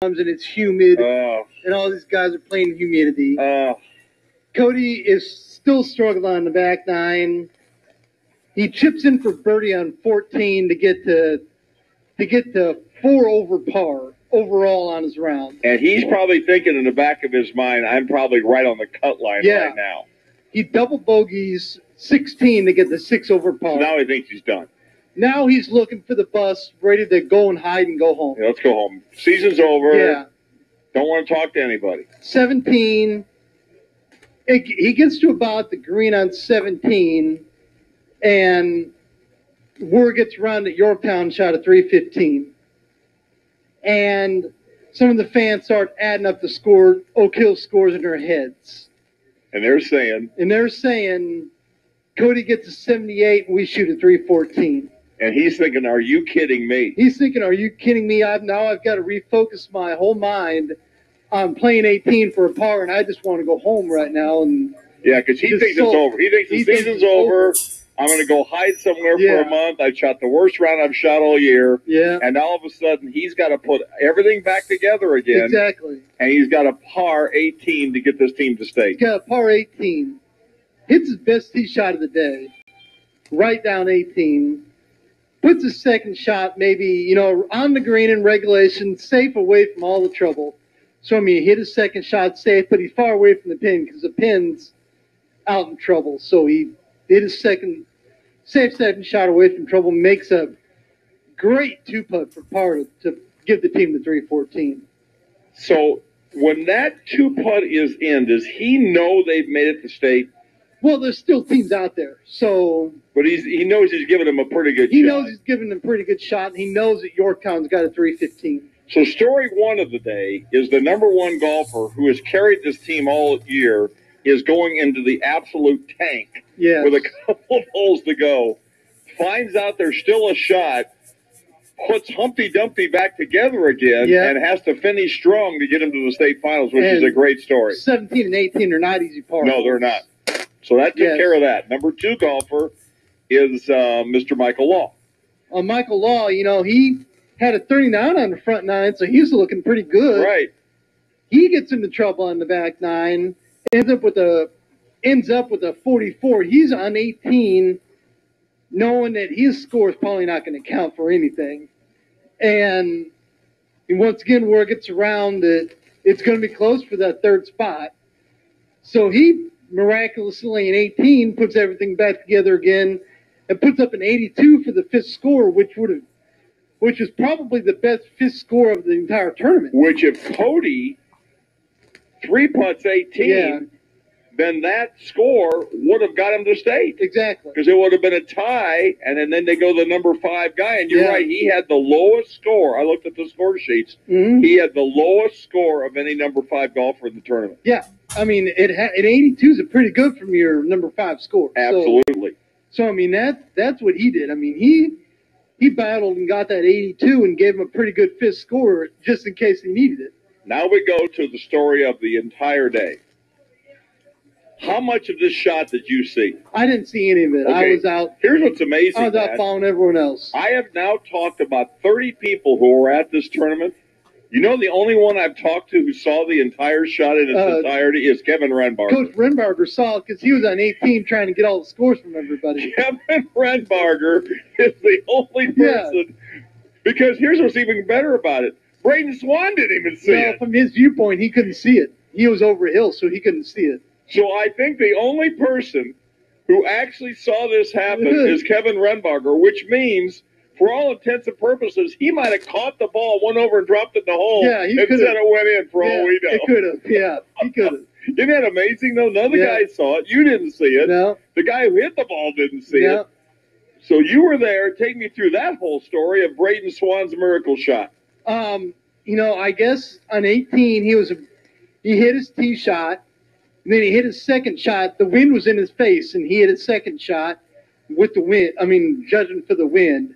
and it's humid, and all these guys are playing humidity. Cody is still struggling on the back nine. He chips in for birdie on 14 to get to 4 over par overall on his round. And he's probably thinking in the back of his mind, I'm probably right on the cut line right now. He double bogeys 16 to get the 6 over par. So now he thinks he's done. Now he's looking for the bus, ready to go and hide and go home. Yeah, let's go home. Season's over. Yeah. Don't want to talk to anybody. 17. He gets to about the green on 17, and word gets around that Yorktown shot a 315. And some of the fans start adding up the score, Oak Hill scores in their heads. And they're saying, Cody gets a 78 and we shoot a 314. And he's thinking, are you kidding me? He's thinking, are you kidding me? I've got to refocus my whole mind on playing 18 for a par, and I just want to go home right now. And yeah, because he thinks it's over. He thinks the season's over. I'm going to go hide somewhere for a month. I shot the worst round I've shot all year. Yeah. And all of a sudden, he's got to put everything back together again. Exactly. And he's got a par 18 to get this team to state. He's got a par 18. Hits his best tee shot of the day. Right down 18. Puts his second shot maybe, on the green in regulation, safe away from all the trouble. So, I mean, he hit his second shot safe, but he's far away from the pin because the pin's out in trouble. So he hit his safe second shot away from trouble, makes a great two-putt for par to give the team the 314. So when that two-putt is in, does he know they've made it to state? Well, there's still teams out there, so... But he knows he's giving them a pretty good shot. He knows he's giving them a pretty good shot, and he knows that Yorktown's got a 315. So story one of the day is the number one golfer who has carried this team all year is going into the absolute tank with a couple of holes to go, finds out there's still a shot, puts Humpty Dumpty back together again, and has to finish strong to get him to the state finals, which is a great story. 17 and 18 are not easy pars. No, they're not. So that took care of that. Number two golfer is Mr. Michael Law. Michael Law, he had a 39 on the front nine, so he's looking pretty good. Right. He gets into trouble on the back nine, ends up with a 44. He's on 18, knowing that his score is probably not going to count for anything. And once again, word gets around that it's going to be close for that third spot. So he miraculously in 18 puts everything back together again and puts up an 82 for the fifth score, which is probably the best fifth score of the entire tournament. Which if Cody three putts 18, then that score would have got him to state. Exactly. Because it would have been a tie, and then they go the number 5 guy. And you're right, he had the lowest score. I looked at the score sheets. Mm-hmm. He had the lowest score of any number 5 golfer in the tournament. Yeah. I mean, an 82 is pretty good from your number 5 score. Absolutely. So I mean, that's what he did. I mean, he battled and got that 82 and gave him a pretty good fifth score just in case he needed it. Now we go to the story of the entire day. How much of this shot did you see? I didn't see any of it. Okay. I was out. Here's what's amazing. I was out following everyone else. I have now talked to about 30 people who were at this tournament. You know, the only one I've talked to who saw the entire shot in its entirety is Kevin Renbarger. Coach Renbarger saw it because he was on 18 trying to get all the scores from everybody. Kevin Renbarger is the only person. Because here's what's even better about it. Braden Swan didn't even see it. From his viewpoint, he couldn't see it. He was over a hill, so he couldn't see it. So I think the only person who actually saw this happen is Kevin Renbarger, which means, for all intents and purposes, he might have caught the ball, went over and dropped it in the hole, and said it went in for all we know. He could have. He could have. Isn't that amazing, though? None of the guys saw it. You didn't see it. No. The guy who hit the ball didn't see it. So you were there. Take me through that whole story of Braden Swan's miracle shot. I guess on 18, he hit his tee shot. And then he hit his second shot. The wind was in his face, and he hit his second shot with the wind. I mean, judging for the wind.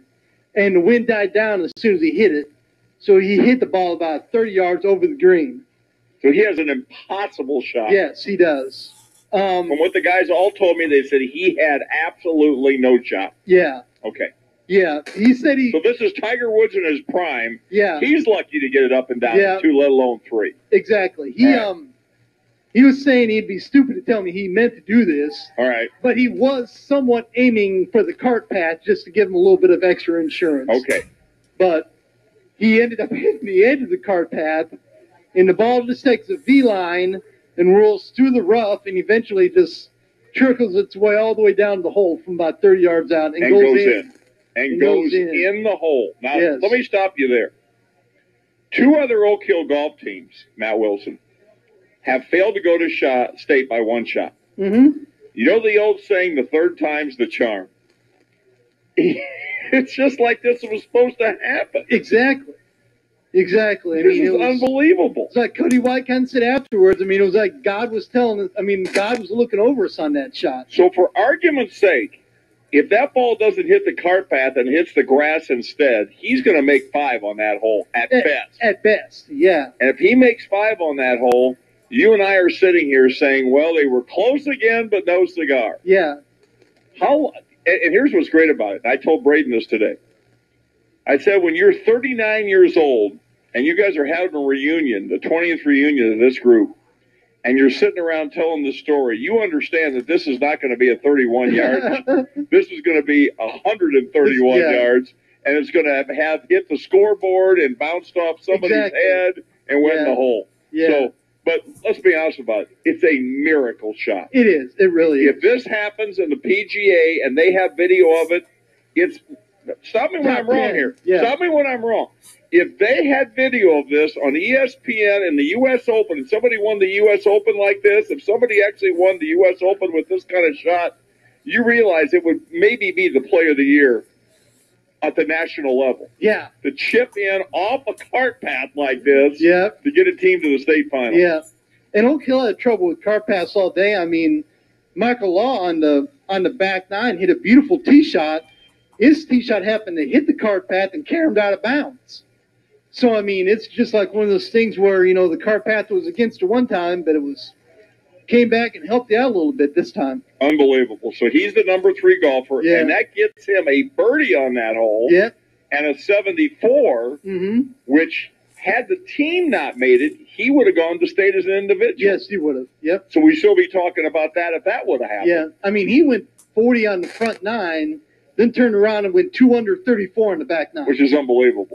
And the wind died down as soon as he hit it. So he hit the ball about 30 yards over the green. So he has an impossible shot. Yes, he does. From what the guys all told me, they said he had absolutely no shot. Yeah. Okay. Yeah, he said he. So this is Tiger Woods in his prime. Yeah, he's lucky to get it up and down to 2, let alone 3. Exactly. He was saying he'd be stupid to tell me he meant to do this. All right. But he was somewhat aiming for the cart path just to give him a little bit of extra insurance. Okay. But he ended up hitting the edge of the cart path, and the ball just takes a V-line and rolls through the rough and eventually just trickles its way all the way down to the hole from about 30 yards out and goes in. And goes in the hole. Now, let me stop you there. 2 other Oak Hill golf teams, Matt Wilson, have failed to go to state by 1 shot. Mm-hmm. You know the old saying, the third time's the charm. It's just like this was supposed to happen. Exactly. This is unbelievable. It's like Cody White kind of said afterwards. I mean, it was like God was God was looking over us on that shot. So for argument's sake, if that ball doesn't hit the cart path and hits the grass instead, he's going to make 5 on that hole at best. At best, yeah. And if he makes 5 on that hole, you and I are sitting here saying, well, they were close again, but no cigar. Yeah. And here's what's great about it. I told Braden this today. I said, when you're 39 years old and you guys are having a reunion, the 20th reunion of this group, and you're sitting around telling the story, you understand that this is not going to be a 31 yards. This is going to be 131 yards, and it's going to have hit the scoreboard and bounced off somebody's head and went in the hole. Yeah. So, but let's be honest about it. It's a miracle shot. It is. It really is. If this happens in the PGA and they have video of it, it's – stop me when I'm wrong here. Yeah. Stop me when I'm wrong. If they had video of this on ESPN and the U.S. Open, and somebody won the U.S. Open like this, if somebody actually won the U.S. Open with this kind of shot, you realize it would maybe be the player of the year at the national level. Yeah. To chip in off a cart path like this to get a team to the state final. Yeah. And Oak Hill had trouble with cart paths all day. I mean, Michael Law on the back 9 hit a beautiful tee shot. His tee shot happened to hit the cart path and carry him out of bounds. So, I mean, it's just like one of those things where, you know, the cart path was against her one time, but it came back and helped you out a little bit this time. Unbelievable. So he's the number 3 golfer, and that gets him a birdie on that hole and a 74, which had the team not made it, he would have gone to state as an individual. Yes, he would have. Yep. So we still be talking about that if that would have happened. Yeah. I mean, he went 40 on the front 9, then turned around and went 2 under 34 on the back 9. Which is unbelievable.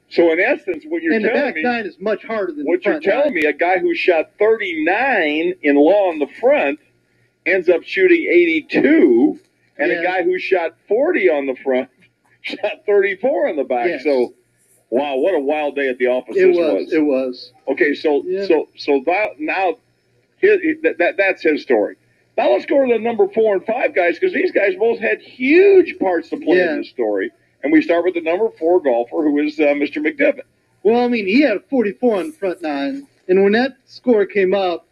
So in essence, what you're telling me, and the back 9 is much harder than what the front you're telling 9. me, a guy who shot 39 in Law on the front ends up shooting 82, and a guy who shot 40 on the front shot 34 on the back. Yes. So, wow, what a wild day at the office It was. It was. Okay, so now that's his story. Now let's go to the number 4 and 5 guys, because these guys both had huge parts to play in this story. And we start with the number 4 golfer, who is Mr. McDivitt. Well, I mean, he had a 44 on the front 9. And when that score came up,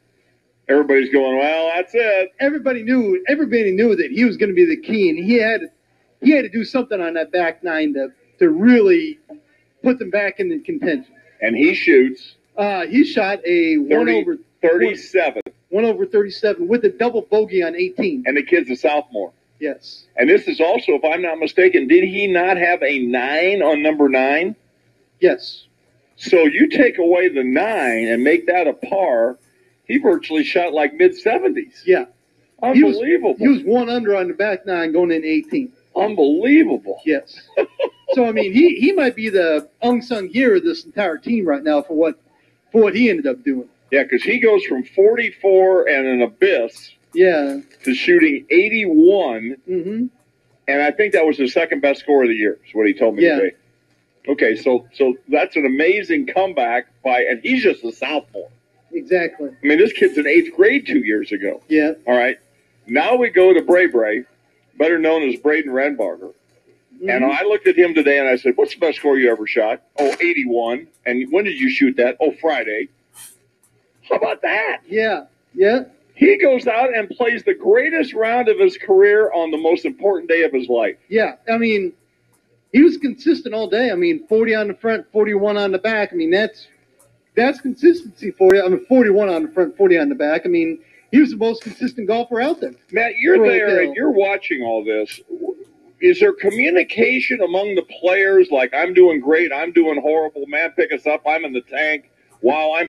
everybody's going, well, that's it. Everybody knew that he was going to be the key, and he had to do something on that back 9 to really put them back in the contention. And he shoots. He shot a 37. 1 over 37 with a double bogey on 18. And the kid's a sophomore. Yes. And this is also, if I'm not mistaken, did he not have a 9 on number 9? Yes. So you take away the 9 and make that a par, he virtually shot like mid-70s. Yeah. Unbelievable. He was 1 under on the back 9 going in 18. Unbelievable. Yes. So, I mean, he might be the unsung hero of this entire team right now for what he ended up doing. Yeah, because he goes from 44 and an abyss to shooting 81. Mm-hmm. And I think that was his second best score of the year, is what he told me today. Okay, so that's an amazing comeback and he's just a sophomore. Exactly. I mean, this kid's in 8th grade 2 years ago. Yeah. All right. Now we go to Bray, better known as Braden Renbarger. Mm-hmm. And I looked at him today and I said, what's the best score you ever shot? Oh, 81. And when did you shoot that? Oh, Friday. How about that? Yeah. Yeah. He goes out and plays the greatest round of his career on the most important day of his life. Yeah. I mean, he was consistent all day. I mean, 40 on the front, 41 on the back. I mean, that's consistency for you. I mean, 41 on the front, 40 on the back. I mean, he was the most consistent golfer out there. Matt, you're there and you're watching all this. is there communication among the players? Like, I'm doing great, I'm doing horrible, man, pick us up, I'm in the tank, while I'm